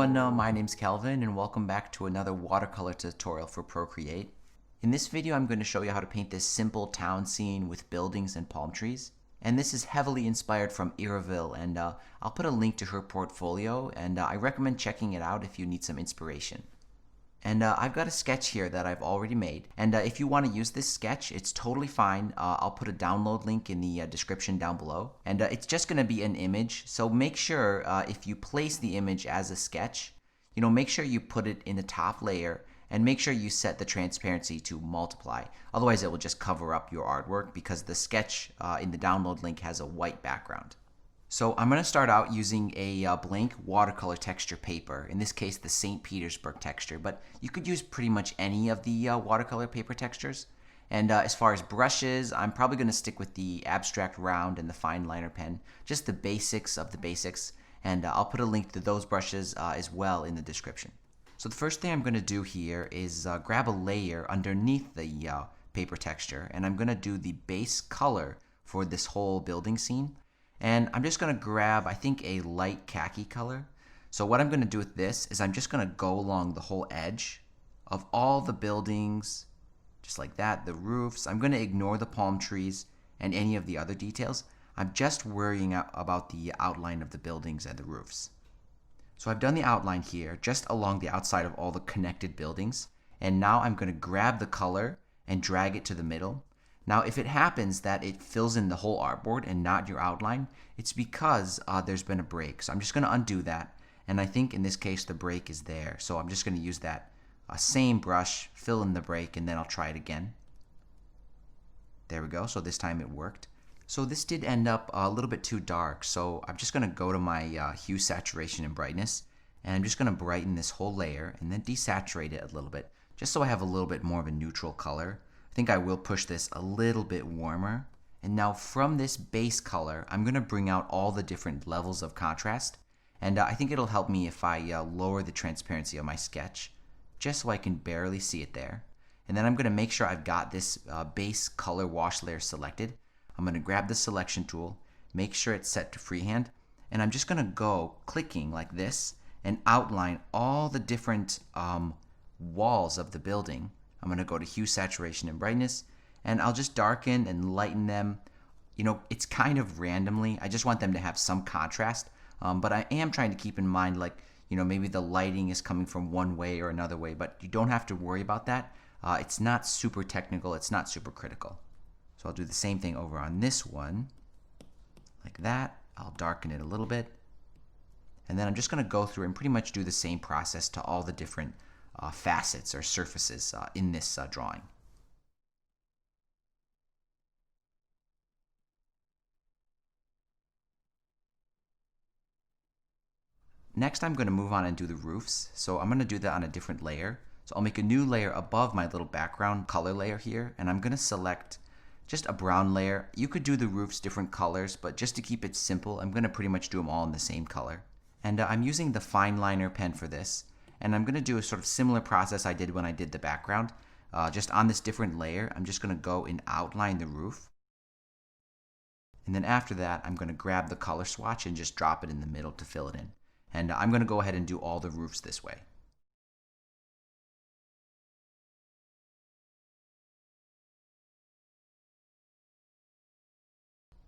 everyone, my name's Calvin and welcome back to another watercolor tutorial for Procreate. In this video I'm going to show you how to paint this simple town scene with buildings and palm trees. And this is heavily inspired from Iraville, and I'll put a link to her portfolio, and I recommend checking it out if you need some inspiration. And I've got a sketch here that I've already made, and if you want to use this sketch, it's totally fine. I'll put a download link in the description down below, and it's just going to be an image, so make sure if you place the image as a sketch, make sure you put it in the top layer, and make sure you set the transparency to multiply. Otherwise it will just cover up your artwork because the sketch in the download link has a white background. So I'm going to start out using a blank watercolor texture paper, in this case the St. Petersburg texture, but you could use pretty much any of the watercolor paper textures. And as far as brushes, I'm probably going to stick with the abstract round and the fine liner pen, just the basics of the basics, and I'll put a link to those brushes as well in the description. So the first thing I'm going to do here is grab a layer underneath the paper texture, and I'm going to do the base color for this whole building scene. And I'm just going to grab, I think, a light khaki color. So what I'm going to do with this is I'm just going to go along the whole edge of all the buildings, just like that, the roofs. I'm going to ignore the palm trees and any of the other details. I'm just worrying about the outline of the buildings and the roofs. So I've done the outline here, just along the outside of all the connected buildings. And now I'm going to grab the color and drag it to the middle. Now, if it happens that it fills in the whole artboard and not your outline, it's because there's been a break. So I'm just going to undo that. And I think in this case, the break is there. So I'm just going to use that same brush, fill in the break, and then I'll try it again. There we go. So this time it worked. So this did end up a little bit too dark. So I'm just going to go to my hue, saturation, and brightness. And I'm just going to brighten this whole layer and then desaturate it a little bit, just so I have a little bit more of a neutral color. I think I will push this a little bit warmer. And now from this base color, I'm going to bring out all the different levels of contrast. And I think it'll help me if I lower the transparency of my sketch, just so I can barely see it there. And then I'm going to make sure I've got this base color wash layer selected. I'm going to grab the selection tool, make sure it's set to freehand, and I'm just going to go clicking like this and outline all the different walls of the building. I'm going to go to hue, saturation, and brightness, and I'll just darken and lighten them. It's kind of randomly. I just want them to have some contrast, but I am trying to keep in mind, maybe the lighting is coming from one way or another way, but you don't have to worry about that. It's not super technical. It's not super critical. So I'll do the same thing over on this one, like that. I'll darken it a little bit, and then I'm just going to go through and pretty much do the same process to all the different facets or surfaces in this drawing. Next, I'm going to move on and do the roofs. So I'm going to do that on a different layer. So I'll make a new layer above my little background color layer here, and I'm going to select just a brown layer. You could do the roofs different colors, but just to keep it simple, I'm going to pretty much do them all in the same color. And I'm using the fine liner pen for this. And I'm going to do a sort of similar process I did when I did the background. Just on this different layer, I'm just going to go and outline the roof. And then after that, I'm going to grab the color swatch and just drop it in the middle to fill it in. And I'm going to go ahead and do all the roofs this way.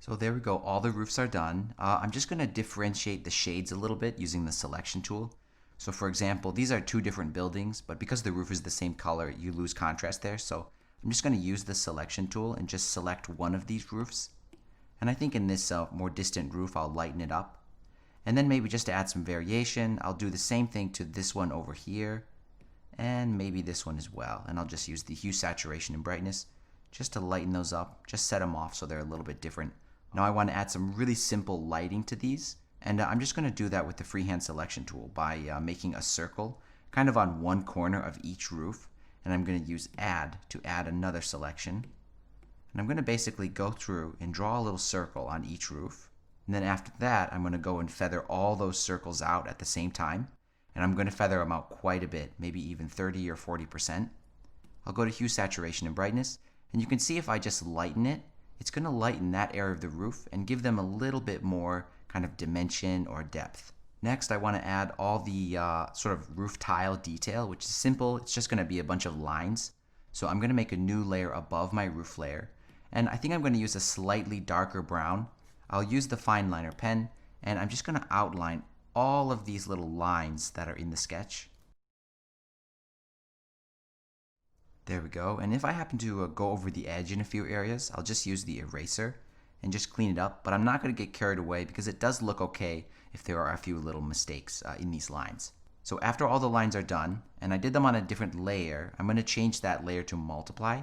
So there we go, all the roofs are done. I'm just going to differentiate the shades a little bit using the selection tool. So for example, these are two different buildings, but because the roof is the same color, you lose contrast there. So I'm just going to use the selection tool and just select one of these roofs. And I think in this more distant roof, I'll lighten it up. And then maybe just to add some variation, I'll do the same thing to this one over here, and maybe this one as well. And I'll just use the hue, saturation, and brightness just to lighten those up, just set them off so they're a little bit different. Now I want to add some really simple lighting to these. And I'm just going to do that with the freehand selection tool by making a circle kind of on one corner of each roof. And I'm going to use add to add another selection. And I'm going to basically go through and draw a little circle on each roof. And then after that, I'm going to go and feather all those circles out at the same time. And I'm going to feather them out quite a bit, maybe even 30 or 40%. I'll go to hue, saturation, and brightness. And you can see if I just lighten it, it's going to lighten that area of the roof and give them a little bit more kind of dimension or depth. Next, I want to add all the sort of roof tile detail, which is simple. It's just going to be a bunch of lines. So I'm going to make a new layer above my roof layer. And I think I'm going to use a slightly darker brown. I'll use the fine liner pen, and I'm just going to outline all of these little lines that are in the sketch. There we go. And if I happen to go over the edge in a few areas, I'll just use the eraser and just clean it up. But I'm not going to get carried away because it does look okay if there are a few little mistakes in these lines. So after all the lines are done, and I did them on a different layer, I'm going to change that layer to multiply.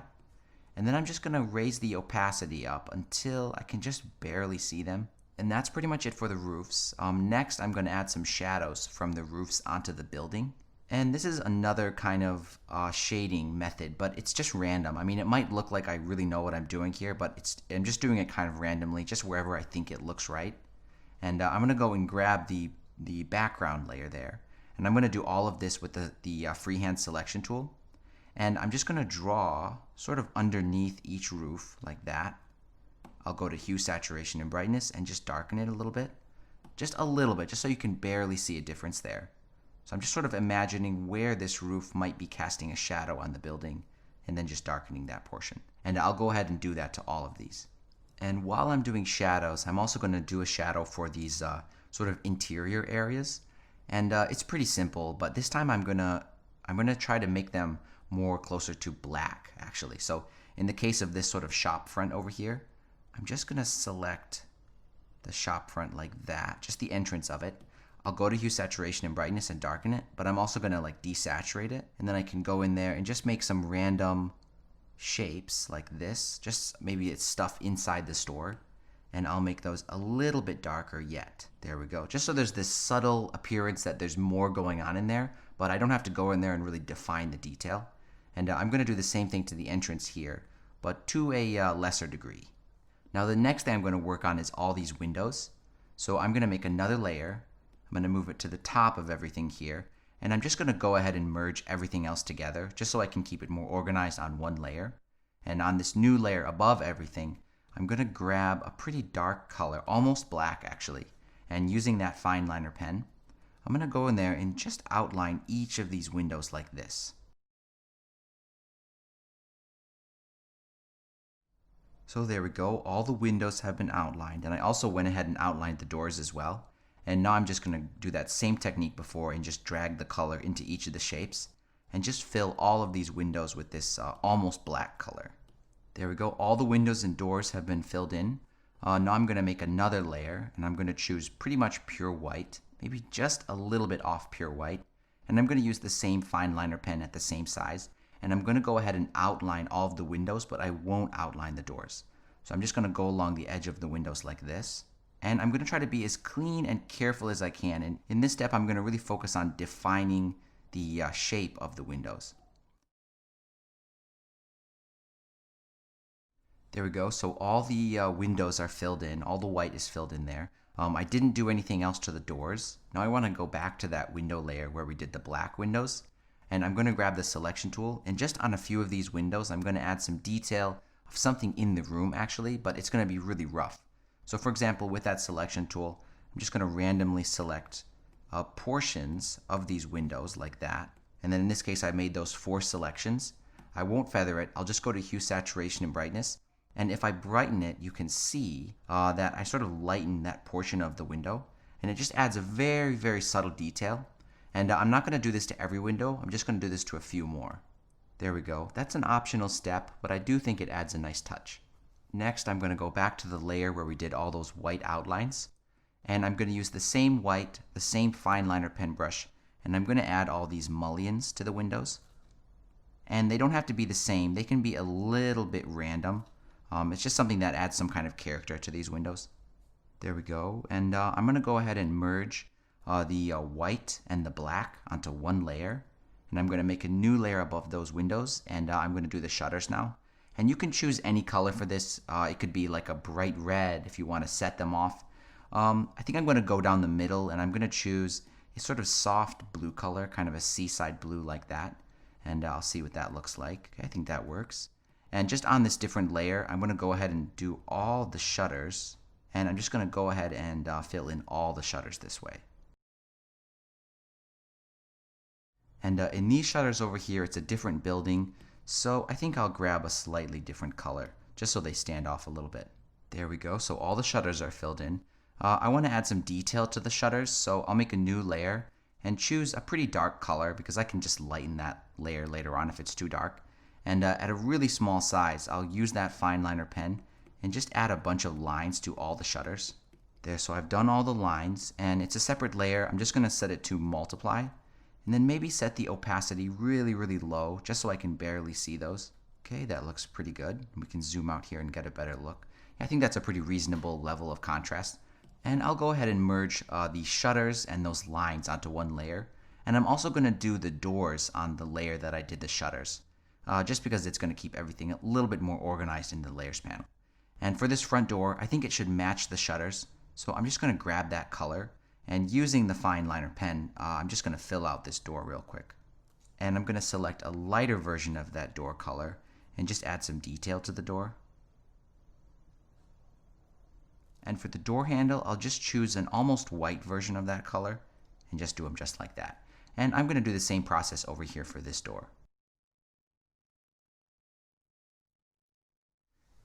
And then I'm just going to raise the opacity up until I can just barely see them. And that's pretty much it for the roofs. Next, I'm going to add some shadows from the roofs onto the building. And this is another kind of shading method, but it's just random. I mean, it might look like I really know what I'm doing here, but I'm just doing it kind of randomly, just wherever I think it looks right. And I'm going to go and grab the background layer there. And I'm going to do all of this with the freehand selection tool. And I'm just going to draw sort of underneath each roof like that. I'll go to hue, saturation, and brightness and just darken it a little bit. Just a little bit, just so you can barely see a difference there. So I'm just sort of imagining where this roof might be casting a shadow on the building and then just darkening that portion. And I'll go ahead and do that to all of these. And while I'm doing shadows, I'm also going to do a shadow for these sort of interior areas. And it's pretty simple, but this time I'm gonna try to make them more closer to black, actually. So in the case of this sort of shop front over here, I'm just gonna select the shop front like that, just the entrance of it. I'll go to hue, saturation, and brightness and darken it, but I'm also gonna like desaturate it, and then I can go in there and just make some random shapes like this. Just maybe it's stuff inside the store, and I'll make those a little bit darker yet. There we go. Just so there's this subtle appearance that there's more going on in there, but I don't have to go in there and really define the detail. And I'm going to do the same thing to the entrance here, but to a lesser degree. Now the next thing I'm going to work on is all these windows. So I'm going to make another layer. I'm going to move it to the top of everything here, and I'm just going to go ahead and merge everything else together just so I can keep it more organized on one layer. And on this new layer above everything, I'm going to grab a pretty dark color, almost black actually, and using that fine liner pen, I'm going to go in there and just outline each of these windows like this. So there we go, all the windows have been outlined, and I also went ahead and outlined the doors as well. And now I'm just going to do that same technique before and just drag the color into each of the shapes and just fill all of these windows with this almost black color. There we go, all the windows and doors have been filled in. Now I'm going to make another layer, and I'm going to choose pretty much pure white, maybe just a little bit off pure white. And I'm going to use the same fine liner pen at the same size. And I'm going to go ahead and outline all of the windows, but I won't outline the doors. So I'm just going to go along the edge of the windows like this. And I'm going to try to be as clean and careful as I can. And in this step, I'm going to really focus on defining the shape of the windows. There we go. So all the windows are filled in. All the white is filled in there. I didn't do anything else to the doors. Now I want to go back to that window layer where we did the black windows. And I'm going to grab the selection tool. And just on a few of these windows, I'm going to add some detail of something in the room actually, but it's going to be really rough. So for example, with that selection tool, I'm just going to randomly select portions of these windows like that. And then in this case, I made those 4 selections. I won't feather it. I'll just go to hue, saturation, and brightness. And if I brighten it, you can see that I sort of lighten that portion of the window. And it just adds a very, very subtle detail. And I'm not going to do this to every window. I'm just going to do this to a few more. There we go. That's an optional step, but I do think it adds a nice touch. Next, I'm going to go back to the layer where we did all those white outlines. And I'm going to use the same white, the same fine liner pen brush, and I'm going to add all these mullions to the windows. And they don't have to be the same. They can be a little bit random. It's just something that adds some kind of character to these windows. There we go. And I'm going to go ahead and merge the white and the black onto one layer. And I'm going to make a new layer above those windows. And I'm going to do the shutters now. And you can choose any color for this. It could be like a bright red if you want to set them off. I think I'm going to go down the middle, and I'm going to choose a sort of soft blue color, kind of a seaside blue like that. And I'll see what that looks like. Okay, I think that works. And just on this different layer, I'm going to go ahead and do all the shutters. And I'm just going to go ahead and fill in all the shutters this way. And in these shutters over here, it's a different building, so I think I'll grab a slightly different color, just so they stand off a little bit. There we go, so all the shutters are filled in. I want to add some detail to the shutters, so I'll make a new layer and choose a pretty dark color because I can just lighten that layer later on if it's too dark. And at a really small size, I'll use that fine liner pen and just add a bunch of lines to all the shutters. There, so I've done all the lines, and it's a separate layer. I'm just going to set it to multiply, and then maybe set the opacity really, really low, just so I can barely see those. Okay, that looks pretty good. We can zoom out here and get a better look. I think that's a pretty reasonable level of contrast. And I'll go ahead and merge the shutters and those lines onto one layer. And I'm also going to do the doors on the layer that I did the shutters, just because it's going to keep everything a little bit more organized in the layers panel. And for this front door, I think it should match the shutters. So I'm just going to grab that color, and using the fine liner pen, I'm just going to fill out this door real quick. And I'm going to select a lighter version of that door color and just add some detail to the door. And for the door handle, I'll just choose an almost white version of that color and just do them just like that. And I'm going to do the same process over here for this door.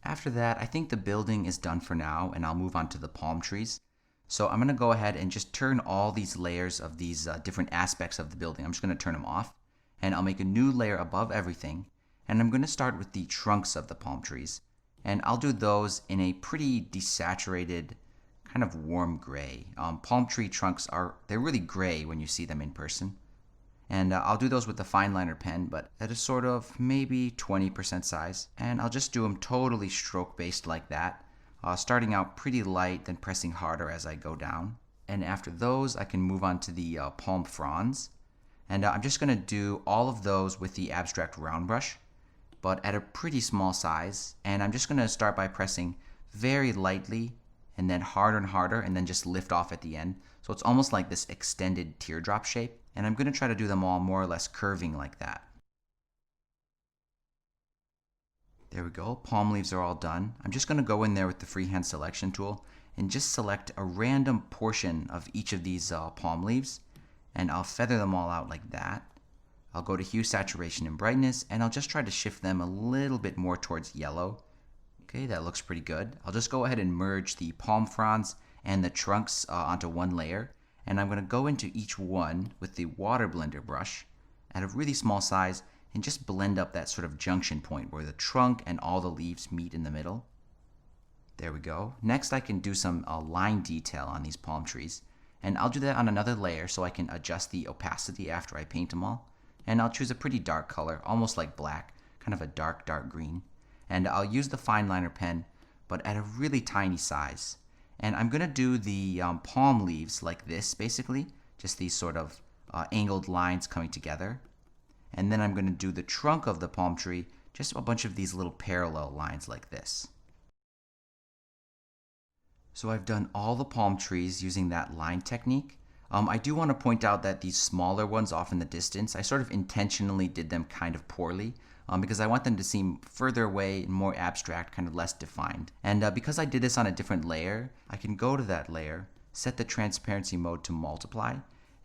After that, I think the building is done for now, and I'll move on to the palm trees. So I'm going to go ahead and just turn all these layers of these different aspects of the building. I'm just going to turn them off, and I'll make a new layer above everything. And I'm going to start with the trunks of the palm trees. And I'll do those in a pretty desaturated, kind of warm gray. Palm tree trunks they're really gray when you see them in person. And I'll do those with the fine liner pen, but at a sort of maybe 20% size. And I'll just do them totally stroke based like that, starting out pretty light, then pressing harder as I go down. And after those, I can move on to the palm fronds. And I'm just going to do all of those with the abstract round brush, but at a pretty small size. And I'm just going to start by pressing very lightly and then harder and harder, and then just lift off at the end. So it's almost like this extended teardrop shape. And I'm going to try to do them all more or less curving like that. There we go, palm leaves are all done. I'm just going to go in there with the freehand selection tool and just select a random portion of each of these palm leaves, and I'll feather them all out like that. I'll go to hue, saturation, and brightness, and I'll just try to shift them a little bit more towards yellow. Okay, that looks pretty good. I'll just go ahead and merge the palm fronds and the trunks onto one layer, and I'm going to go into each one with the water blender brush at a really small size and just blend up that sort of junction point where the trunk and all the leaves meet in the middle. There we go. Next I can do some line detail on these palm trees, and I'll do that on another layer so I can adjust the opacity after I paint them all. And I'll choose a pretty dark color, almost like black, kind of a dark green. And I'll use the fine liner pen, but at a really tiny size. And I'm going to do the palm leaves like this, basically, just these sort of angled lines coming together. And then I'm going to do the trunk of the palm tree, just a bunch of these little parallel lines like this. So I've done all the palm trees using that line technique. I do want to point out that these smaller ones off in the distance, I sort of intentionally did them kind of poorly because I want them to seem further away and more abstract, kind of less defined. And because I did this on a different layer, I can go to that layer, set the transparency mode to multiply,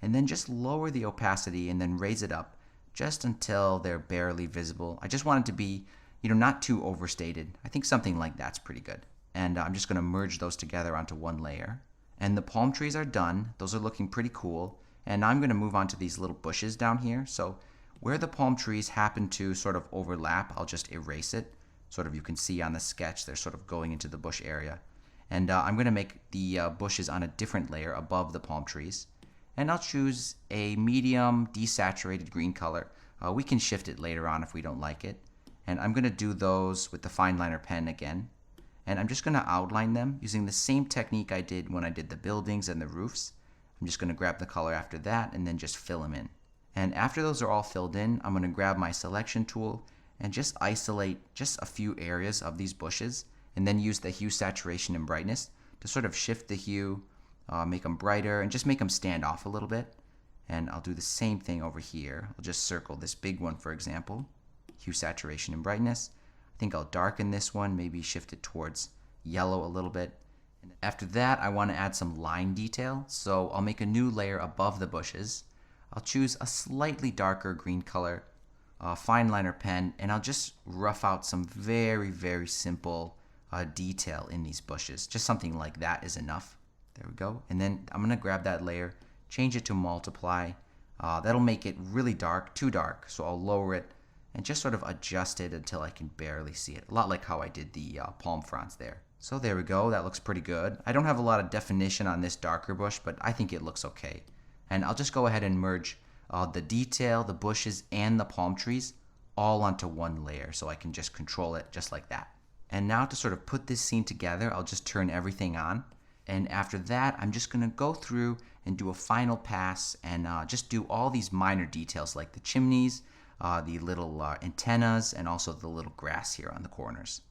and then just lower the opacity and then raise it up just until they're barely visible. I just want it to be, not too overstated. I think something like that's pretty good. And I'm just going to merge those together onto one layer. And the palm trees are done. Those are looking pretty cool. And now I'm going to move on to these little bushes down here. So where the palm trees happen to sort of overlap, I'll just erase it. Sort of you can see on the sketch, they're sort of going into the bush area. And I'm going to make the bushes on a different layer above the palm trees. And I'll choose a medium desaturated green color. We can shift it later on if we don't like it. And I'm going to do those with the fine liner pen again. And I'm just going to outline them using the same technique I did when I did the buildings and the roofs. I'm just going to grab the color after that and then just fill them in. And after those are all filled in, I'm going to grab my selection tool and just isolate just a few areas of these bushes, and then use the hue, saturation, and brightness to sort of shift the hue, make them brighter, and just make them stand off a little bit. And I'll do the same thing over here. I'll just circle this big one, for example. Hue, saturation, and brightness. I think I'll darken this one, maybe shift it towards yellow a little bit. And after that, I want to add some line detail, so I'll make a new layer above the bushes. I'll choose a slightly darker green color, a fine liner pen, and I'll just rough out some very simple detail in these bushes. Just something like that is enough. There we go. And then I'm going to grab that layer, change it to multiply. That'll make it really dark, too dark. So I'll lower it and just sort of adjust it until I can barely see it. A lot like how I did the palm fronds there. So there we go. That looks pretty good. I don't have a lot of definition on this darker bush, but I think it looks okay. And I'll just go ahead and merge the detail, the bushes, and the palm trees all onto one layer so I can just control it just like that. And now to sort of put this scene together, I'll just turn everything on. And after that, I'm just going to go through and do a final pass and just do all these minor details like the chimneys, the little antennas, and also the little grass here on the corners.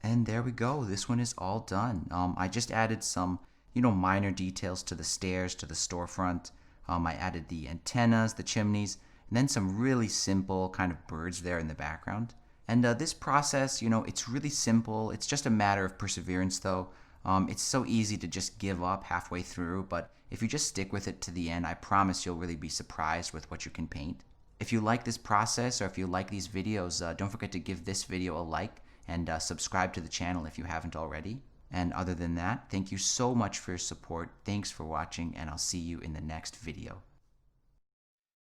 And there we go. This one is all done. I just added some, minor details to the stairs, to the storefront. I added the antennas, the chimneys, and then some really simple kind of birds there in the background. And this process, it's really simple. It's just a matter of perseverance, though. It's so easy to just give up halfway through, but if you just stick with it to the end, I promise you'll really be surprised with what you can paint. If you like this process or if you like these videos, don't forget to give this video a like and subscribe to the channel if you haven't already. And other than that, thank you so much for your support. Thanks for watching, and I'll see you in the next video.